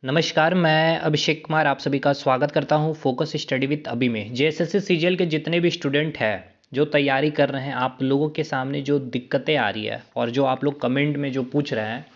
नमस्कार, मैं अभिषेक कुमार आप सभी का स्वागत करता हूं फोकस स्टडी विद अभी में। जेएसएससी सीजीएल के जितने भी स्टूडेंट हैं जो तैयारी कर रहे हैं, आप लोगों के सामने जो दिक्कतें आ रही है और जो आप लोग कमेंट में जो पूछ रहे हैं,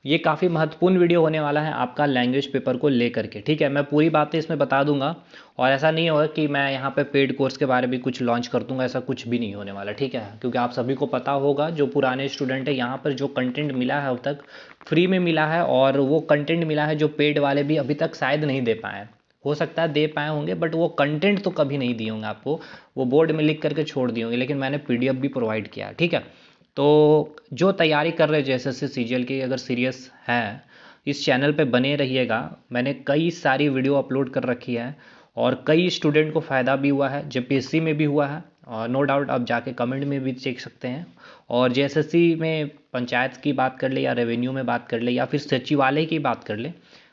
ये काफ़ी महत्वपूर्ण वीडियो होने वाला है आपका लैंग्वेज पेपर को लेकर के। ठीक है, मैं पूरी बातें इसमें बता दूंगा और ऐसा नहीं होगा कि मैं यहाँ पे पेड कोर्स के बारे में कुछ लॉन्च कर दूंगा, ऐसा कुछ भी नहीं होने वाला। ठीक है, क्योंकि आप सभी को पता होगा, जो पुराने स्टूडेंट है यहाँ पर जो कंटेंट मिला है अब तक फ्री में मिला है, और वो कंटेंट मिला है जो पेड वाले भी अभी तक शायद नहीं दे पाए। हो सकता है दे पाए होंगे, बट वो कंटेंट तो कभी नहीं दिए होंगे आपको, वो बोर्ड में लिख करके छोड़ दिए होंगे, लेकिन मैंने पीडीएफ भी प्रोवाइड किया है। ठीक है, तो जो तैयारी कर रहे हैं जेएसएससी सीजीएल की, अगर सीरियस हैं इस चैनल पे बने रहिएगा। मैंने कई सारी वीडियो अपलोड कर रखी है और कई स्टूडेंट को फ़ायदा भी हुआ है, जेपीएससी में भी हुआ है, और नो डाउट आप जाके कमेंट में भी देख सकते हैं। और जेएसएससी में पंचायत की बात कर ले या रेवेन्यू में बात कर ले या फिर सचिवालय की बात कर ले,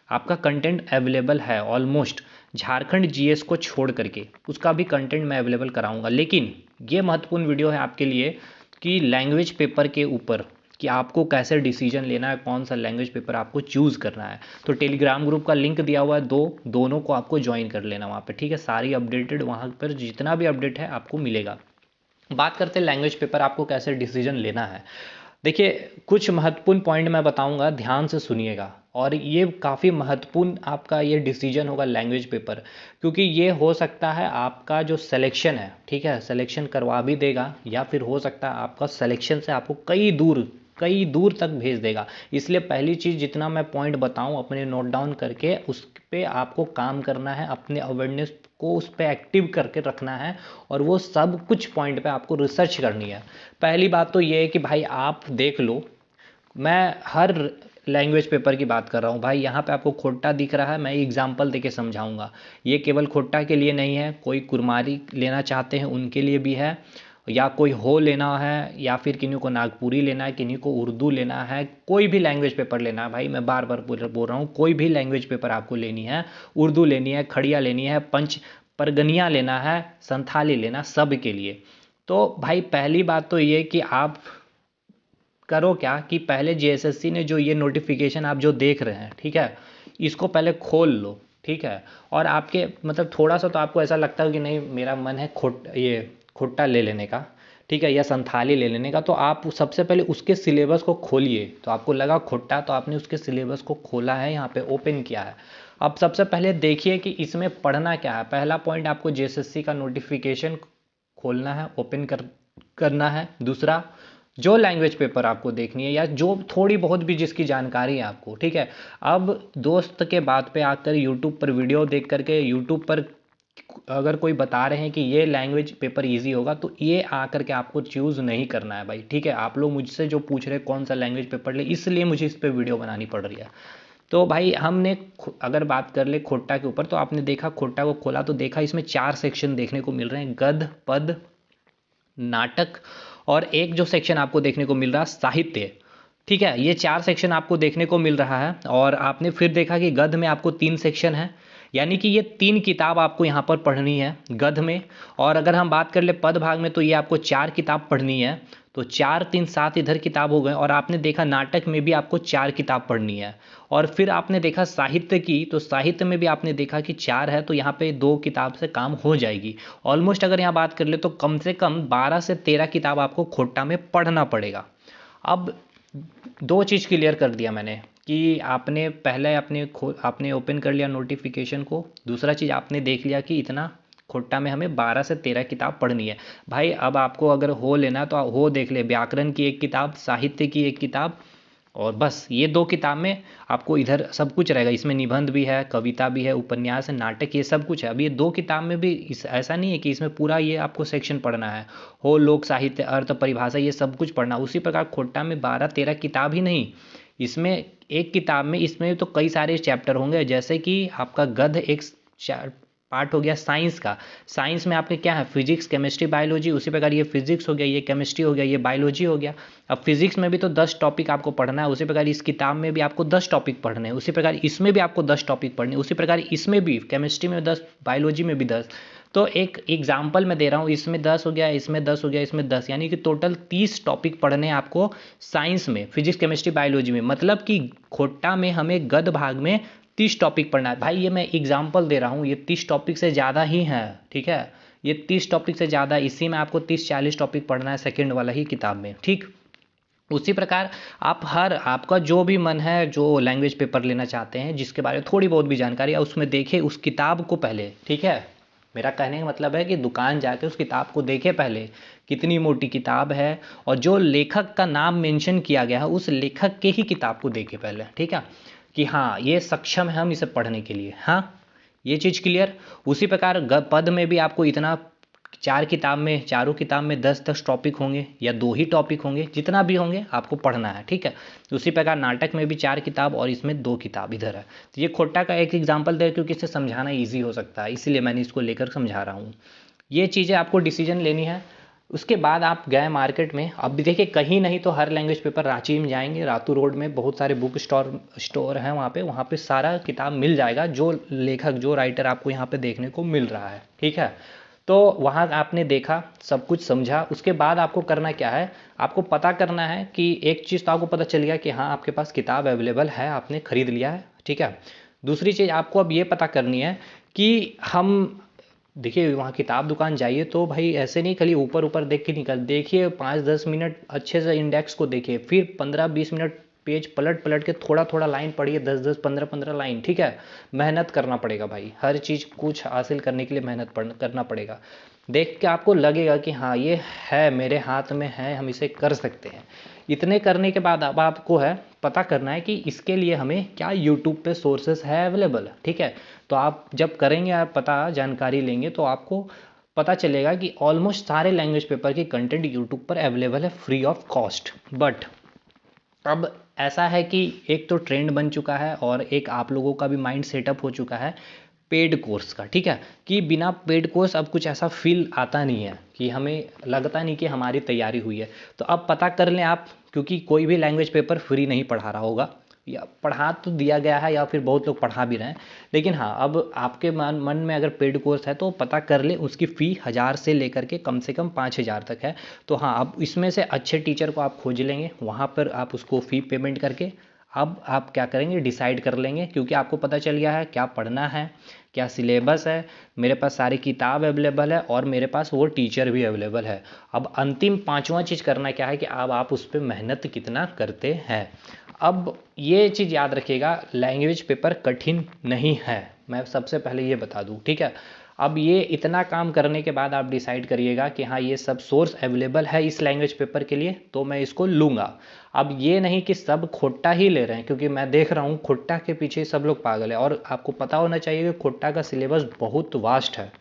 आपका कंटेंट अवेलेबल है ऑलमोस्ट। झारखंड जीएस को छोड़ करके उसका भी कंटेंट मैं अवेलेबल कराऊंगा। लेकिन ये महत्वपूर्ण वीडियो है आपके लिए कि लैंग्वेज पेपर के ऊपर, कि आपको कैसे डिसीजन लेना है, कौन सा लैंग्वेज पेपर आपको चूज़ करना है। तो टेलीग्राम ग्रुप का लिंक दिया हुआ है, दोनों को आपको ज्वाइन कर लेना वहाँ पे। ठीक है, सारी अपडेटेड वहाँ पर जितना भी अपडेट है आपको मिलेगा। बात करते हैं लैंग्वेज पेपर आपको कैसे डिसीजन लेना है। देखिए, कुछ महत्वपूर्ण पॉइंट मैं बताऊंगा, ध्यान से सुनिएगा, और ये काफ़ी महत्वपूर्ण आपका ये डिसीजन होगा लैंग्वेज पेपर, क्योंकि ये हो सकता है आपका जो सिलेक्शन है, ठीक है, सिलेक्शन करवा भी देगा, या फिर हो सकता है आपका सिलेक्शन से आपको कई दूर तक भेज देगा। इसलिए पहली चीज़, जितना मैं पॉइंट बताऊं अपने नोट डाउन करके, उस पे आपको काम करना है, अपने अवेयरनेस को उस पर एक्टिव करके रखना है, और वो सब कुछ पॉइंट पे आपको रिसर्च करनी है। पहली बात तो ये है कि भाई आप देख लो, मैं हर लैंग्वेज पेपर की बात कर रहा हूँ भाई। यहाँ पे आपको खोट्टा दिख रहा है, मैं एग्जांपल देके समझाऊंगा। ये केवल खोट्टा के लिए नहीं है, कोई कुरमारी लेना चाहते हैं उनके लिए भी है, या कोई हो लेना है, या फिर किन्हीं को नागपुरी लेना है, किन्हीं को उर्दू लेना है, कोई भी लैंग्वेज पेपर लेना है भाई। मैं बार बार बोल रहा हूँ, कोई भी लैंग्वेज पेपर आपको लेनी है, उर्दू लेनी है, खड़िया लेनी है, पंच परगनिया लेना है, संथाली लेना, सब के लिए। तो भाई पहली बात तो ये कि आप करो क्या कि पहले जेएसएससी ने जो ये नोटिफिकेशन आप जो देख रहे हैं, ठीक है, इसको पहले खोल लो। ठीक है, और आपके मतलब थोड़ा सा तो आपको ऐसा लगता है कि नहीं मेरा मन है ये खुट्टा ले लेने का, ठीक है, या संथाली ले लेने का, तो आप सबसे पहले उसके सिलेबस को खोलिए। तो आपको लगा खुट्टा, तो आपने उसके सिलेबस को खोला है, यहाँ पे ओपन किया है। अब सबसे पहले देखिए कि इसमें पढ़ना क्या है। पहला पॉइंट, आपको जेएसएससी का नोटिफिकेशन खोलना है, ओपन करना है। दूसरा, जो लैंग्वेज पेपर आपको देखनी है, या जो थोड़ी बहुत भी जिसकी जानकारी है आपको, ठीक है, अब दोस्त के बात पे आकर यूट्यूब पर वीडियो देख करके, यूट्यूब पर अगर कोई बता रहे हैं कि ये लैंग्वेज पेपर इजी होगा, तो ये आकर के आपको चूज़ नहीं करना है भाई। ठीक है, आप लोग मुझसे जो पूछ रहे हैं कौन सा लैंग्वेज पेपर ले, इसलिए मुझे इस पर वीडियो बनानी पड़ रही है। तो भाई हमने अगर बात कर ले खोट्टा के ऊपर, तो आपने देखा खोट्टा को खोला तो देखा इसमें 4 सेक्शन देखने को मिल रहे हैं, गद्य, पद, नाटक, और एक जो सेक्शन आपको देखने को मिल रहा है साहित्य। ठीक है, ये 4 सेक्शन आपको देखने को मिल रहा है। और आपने फिर देखा कि गद्य में आपको 3 सेक्शन है, यानी कि ये 3 किताब आपको यहाँ पर पढ़नी है गद्य में। और अगर हम बात कर ले पद भाग में, तो ये आपको 4 किताब पढ़नी है। तो 4 3 7 इधर किताब हो गए। और आपने देखा नाटक में भी आपको 4 किताब पढ़नी है। और फिर आपने देखा साहित्य की, तो साहित्य में भी आपने देखा कि 4 है, तो यहाँ पे 2 किताब से काम हो जाएगी। ऑलमोस्ट अगर यहाँ बात कर ले तो कम से कम 12 से 13 किताब आपको खोट्टा में पढ़ना पड़ेगा। अब 2 चीज़ क्लियर कर दिया मैंने कि आपने पहले आपने ओपन कर लिया नोटिफिकेशन को। दूसरा चीज़ आपने देख लिया कि इतना खोट्टा में हमें 12 से 13 किताब पढ़नी है भाई। अब आपको अगर हो लेना तो हो देख ले, व्याकरण की 1 किताब, साहित्य की 1 किताब, और बस ये 2 किताब में आपको इधर सब कुछ रहेगा। इसमें निबंध भी है, कविता भी है, उपन्यास है, नाटक, ये सब कुछ है। अब ये 2 किताब में भी ऐसा नहीं है कि इसमें पूरा ये आपको सेक्शन पढ़ना है, हो लोक साहित्य, अर्थ, परिभाषा, ये सब कुछ पढ़ना। उसी प्रकार खोट्टा में 12-13 किताब ही नहीं, इसमें 1 किताब में इसमें तो कई सारे चैप्टर होंगे। जैसे कि आपका गद्य एक पार्ट हो गया साइंस का। साइंस में आपके क्या है, फिजिक्स, केमिस्ट्री, बायोलॉजी। उसी प्रकार ये फिजिक्स हो गया, ये केमिस्ट्री हो गया, ये बायोलॉजी हो गया। अब फिजिक्स में भी तो 10 टॉपिक आपको पढ़ना है। उसी प्रकार इस किताब में भी आपको 10 टॉपिक पढ़ने हैं। उसी प्रकार इसमें भी आपको 10 टॉपिक पढ़ने हैं। उसी प्रकार इसमें भी केमिस्ट्री में 10, बायोलॉजी में भी 10, तो एक एग्जाम्पल मैं दे रहा हूँ, इसमें 10 हो गया, इसमें 10 हो गया, इसमें 10, यानी कि टोटल 30 टॉपिक पढ़ने हैं आपको साइंस में, फिजिक्स केमिस्ट्री बायोलॉजी में। मतलब कि खोट्टा में हमें गद भाग में 30 टॉपिक पढ़ना है भाई। ये मैं एग्जाम्पल दे रहा हूँ, ये 30 टॉपिक से ज़्यादा ही है, ठीक है, ये 30 टॉपिक से ज़्यादा, इसी में आपको 30-40 टॉपिक पढ़ना है सेकेंड वाला ही किताब में, ठीक। उसी प्रकार आप आपका जो भी मन है, जो लैंग्वेज पेपर लेना चाहते हैं, जिसके बारे में थोड़ी बहुत भी जानकारी है, उसमें देखें उस किताब को पहले, ठीक है। मेरा कहने का मतलब है कि दुकान जाके उस किताब को देखें पहले, कितनी मोटी किताब है, और जो लेखक का नाम मेंशन किया गया है उस लेखक के ही किताब को देखें पहले, ठीक है, कि हाँ ये सक्षम है हम इसे पढ़ने के लिए। हाँ, ये चीज़ क्लियर। उसी प्रकार पद में भी आपको इतना, चारों किताब में 10-10 टॉपिक होंगे या 2 ही टॉपिक होंगे, जितना भी होंगे आपको पढ़ना है, ठीक है। उसी प्रकार नाटक में भी 4 किताब और इसमें 2 किताब इधर है। तो ये खोट्टा का एक एग्जाम्पल दे, क्योंकि इसे समझाना ईजी हो सकता है, इसीलिए मैंने इसको लेकर समझा रहा हूँ। ये चीज़ें आपको डिसीजन लेनी है। उसके बाद आप गए मार्केट में, अब भी देखिए कहीं नहीं तो हर लैंग्वेज पेपर रांची में जाएंगे, रातू रोड में बहुत सारे बुक स्टोर हैं, वहाँ पे सारा किताब मिल जाएगा, जो लेखक जो राइटर आपको यहाँ पे देखने को मिल रहा है, ठीक है। तो वहाँ आपने देखा, सब कुछ समझा, उसके बाद आपको करना क्या है, आपको पता करना है कि एक चीज़ तो आपको पता चल गया कि हाँ आपके पास किताब अवेलेबल है, आपने खरीद लिया है, ठीक है। दूसरी चीज़ आपको अब ये पता करनी है कि हम, देखिए वहाँ किताब दुकान जाइए तो भाई ऐसे नहीं खाली ऊपर ऊपर देख के निकल, देखिए 5-10 मिनट अच्छे से इंडेक्स को देखिए, फिर 15-20 मिनट पेज पलट पलट के थोड़ा थोड़ा लाइन पढ़िए, 10-10 15-15 लाइन, ठीक है। मेहनत करना पड़ेगा भाई, हर चीज़ कुछ हासिल करने के लिए मेहनत करना पड़ेगा। देख के आपको लगेगा कि हाँ ये है, मेरे हाथ में है, हम इसे कर सकते हैं। इतने करने के बाद अब आपको है पता करना है कि इसके लिए हमें क्या यूट्यूब पे सोर्सेस है अवेलेबल, ठीक है। तो आप जब करेंगे, आप पता जानकारी लेंगे, तो आपको पता चलेगा कि ऑलमोस्ट सारे लैंग्वेज पेपर की कंटेंट यूट्यूब पर अवेलेबल है फ्री ऑफ कॉस्ट। बट अब ऐसा है कि एक तो ट्रेंड बन चुका है और एक आप लोगों का भी माइंड सेटअप हो चुका है पेड कोर्स का, ठीक है, कि बिना पेड कोर्स अब कुछ ऐसा फील आता नहीं है, कि हमें लगता नहीं कि हमारी तैयारी हुई है। तो अब पता कर लें आप, क्योंकि कोई भी लैंग्वेज पेपर फ्री नहीं पढ़ा रहा होगा, या पढ़ा तो दिया गया है या फिर बहुत लोग पढ़ा भी रहे हैं, लेकिन हाँ अब आपके मन में अगर पेड कोर्स है तो पता कर ले, उसकी फ़ी 1000 से लेकर के कम से कम 5000 तक है। तो हाँ, अब इसमें से अच्छे टीचर को आप खोज लेंगे, वहाँ पर आप उसको फ़ी पेमेंट करके अब आप क्या करेंगे डिसाइड कर लेंगे, क्योंकि आपको पता चल गया है क्या पढ़ना है, क्या सिलेबस है, मेरे पास सारी किताब अवेलेबल है और मेरे पास वो टीचर भी अवेलेबल है। अब अंतिम 5वां चीज़ करना क्या है कि अब आप उस पर मेहनत कितना करते हैं। अब ये चीज़ याद रखिएगा, लैंग्वेज पेपर कठिन नहीं है, मैं सबसे पहले ये बता दूं, ठीक है। अब ये इतना काम करने के बाद आप डिसाइड करिएगा कि हाँ ये सब सोर्स अवेलेबल है इस लैंग्वेज पेपर के लिए, तो मैं इसको लूँगा। अब ये नहीं कि सब खोट्टा ही ले रहे हैं, क्योंकि मैं देख रहा हूँ खोट्टा के पीछे सब लोग पागल है, और आपको पता होना चाहिए कि खोट्टा का सिलेबस बहुत वास्ट है।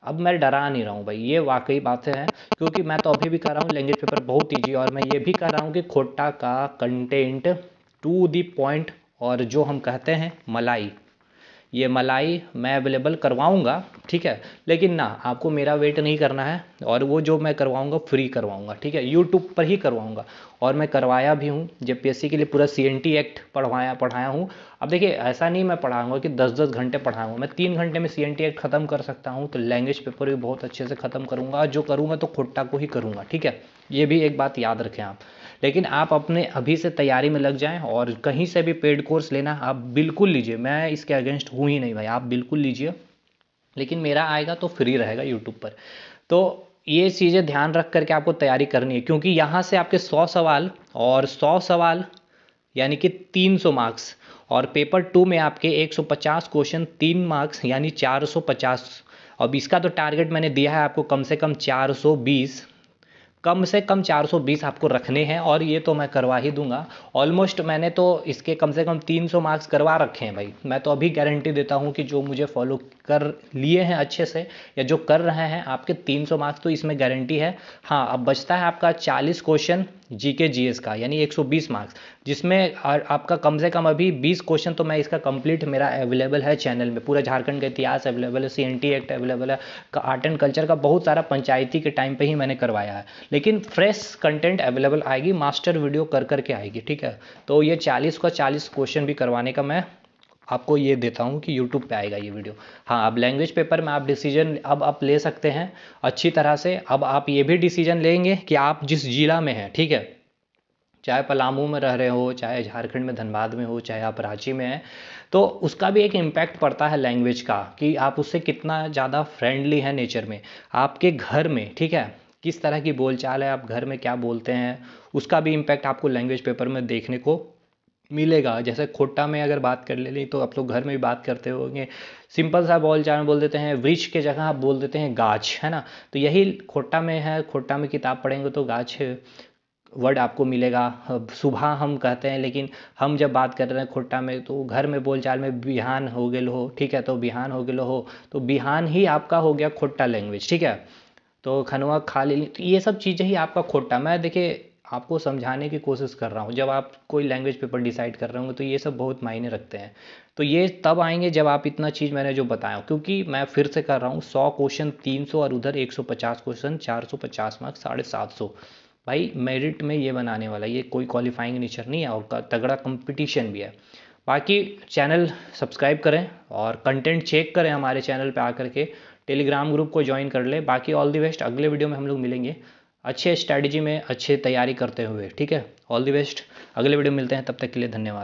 अब मैं डरा नहीं रहा हूँ भाई, ये वाकई बातें हैं, क्योंकि मैं तो अभी भी कह रहा हूँ लैंग्वेज पेपर बहुत ईजी, और मैं ये भी कह रहा हूँ कि खोट्टा का कंटेंट टू दी पॉइंट, और जो हम कहते हैं मलाई, ये मलाई मैं अवेलेबल करवाऊंगा, ठीक है। लेकिन ना, आपको मेरा वेट नहीं करना है, और वो जो मैं करवाऊंगा फ्री करवाऊंगा, ठीक है, यूट्यूब पर ही करवाऊंगा। और मैं करवाया भी हूँ, जेपीएससी के लिए पूरा CNT एक्ट पढ़ाया हूँ। अब देखिए ऐसा नहीं मैं पढ़ाऊंगा कि 10-10 घंटे पढ़ाऊंगा, मैं 3 घंटे में CNT एक्ट खत्म कर सकता हूँ, तो लैंग्वेज पेपर भी बहुत अच्छे से खत्म करूँगा, जो करूँगा तो खोट्टा को ही करूँगा, ठीक है। ये भी एक बात याद रखें आप। लेकिन आप अपने अभी से तैयारी में लग जाएं, और कहीं से भी पेड कोर्स लेना आप बिल्कुल लीजिए, मैं इसके अगेंस्ट हूँ ही नहीं भाई, आप बिल्कुल लीजिए, लेकिन मेरा आएगा तो फ्री रहेगा यूट्यूब पर। तो ये चीज़ें ध्यान रख करके आपको तैयारी करनी है, क्योंकि यहाँ से आपके 100 सवाल, और 100 सवाल यानी कि 300 मार्क्स, और पेपर 2 में आपके 150 क्वेश्चन 3 मार्क्स यानी 450। अब इसका तो टारगेट मैंने दिया है आपको कम से कम 420, कम से कम 420 आपको रखने हैं, और ये तो मैं करवा ही दूंगा। ऑलमोस्ट मैंने तो इसके कम से कम 300 मार्क्स करवा रखे हैं भाई, मैं तो अभी गारंटी देता हूँ कि जो मुझे फॉलो कर लिए हैं अच्छे से, या जो कर रहे हैं, आपके 300 मार्क्स तो इसमें गारंटी है। हाँ, अब बचता है आपका 40 क्वेश्चन जीके जीएस का, यानी 120 मार्क्स, जिसमें आपका कम से कम अभी 20 क्वेश्चन तो मैं इसका कंप्लीट मेरा अवेलेबल है चैनल में, पूरा झारखंड का इतिहास अवेलेबल है, CNT एक्ट अवेलेबल है, आर्ट एंड कल्चर का बहुत सारा पंचायती के टाइम पे ही मैंने करवाया है। लेकिन फ्रेश कंटेंट अवेलेबल आएगी, मास्टर वीडियो कर करके आएगी, ठीक है। तो ये 40 का 40 क्वेश्चन भी करवाने का मैं आपको ये देता हूँ कि यूट्यूब पे आएगा ये वीडियो। हाँ, अब लैंग्वेज पेपर में आप डिसीजन अब आप ले सकते हैं अच्छी तरह से। अब आप ये भी डिसीजन लेंगे कि आप जिस जिला में हैं, ठीक है, चाहे पलामू में रह रहे हो, चाहे झारखंड में धनबाद में हो, चाहे आप रांची में हैं, तो उसका भी एक इम्पैक्ट पड़ता है लैंग्वेज का, कि आप उससे कितना ज़्यादा फ्रेंडली है नेचर में। आपके घर में, ठीक है, किस तरह की बोलचाल है, आप घर में क्या बोलते हैं, उसका भी इम्पैक्ट आपको लैंग्वेज पेपर में देखने को मिलेगा। जैसे खोटा में अगर बात कर ले तो आप लोग घर में भी बात करते होंगे, सिंपल सा बोलचाल में बोल देते हैं वृक्ष के जगह आप बोल देते हैं गाछ, है ना। तो यही खोटा में है, खोटा में किताब पढ़ेंगे तो गाछ वर्ड आपको मिलेगा। अब सुबह हम कहते हैं, लेकिन हम जब बात कर रहे हैं खोटा में तो घर में बोलचाल में बिहान हो गेल हो, ठीक है, तो बिहान हो गेलो हो, तो बिहान ही आपका हो गया खोटा लैंग्वेज, ठीक है। तो खनवा खा ली, तो ये सब चीज़ें ही आपका खोटा। मैं देखिए आपको समझाने की कोशिश कर रहा हूँ, जब आप कोई लैंग्वेज पेपर डिसाइड कर रहे होंगे तो ये सब बहुत मायने रखते हैं। तो ये तब आएंगे जब आप इतना चीज़ मैंने जो बताया, क्योंकि मैं फिर से कर रहा हूँ 100 क्वेश्चन 300 और उधर 150 क्वेश्चन 450 मार्क्स 750। भाई मेरिट में ये बनाने वाला, ये कोई क्वालिफाइंग नेचर नहीं है और तगड़ा कंपटीशन भी है। बाकी चैनल सब्सक्राइब करें और कंटेंट चेक करें हमारे चैनल पे आकर के, टेलीग्राम ग्रुप को ज्वाइन कर ले। बाकी ऑल द बेस्ट, अगले वीडियो में हम लोग मिलेंगे अच्छे स्ट्रैटेजी में, अच्छे तैयारी करते हुए, ठीक है। ऑल द बेस्ट, अगले वीडियो में मिलते हैं, तब तक के लिए धन्यवाद।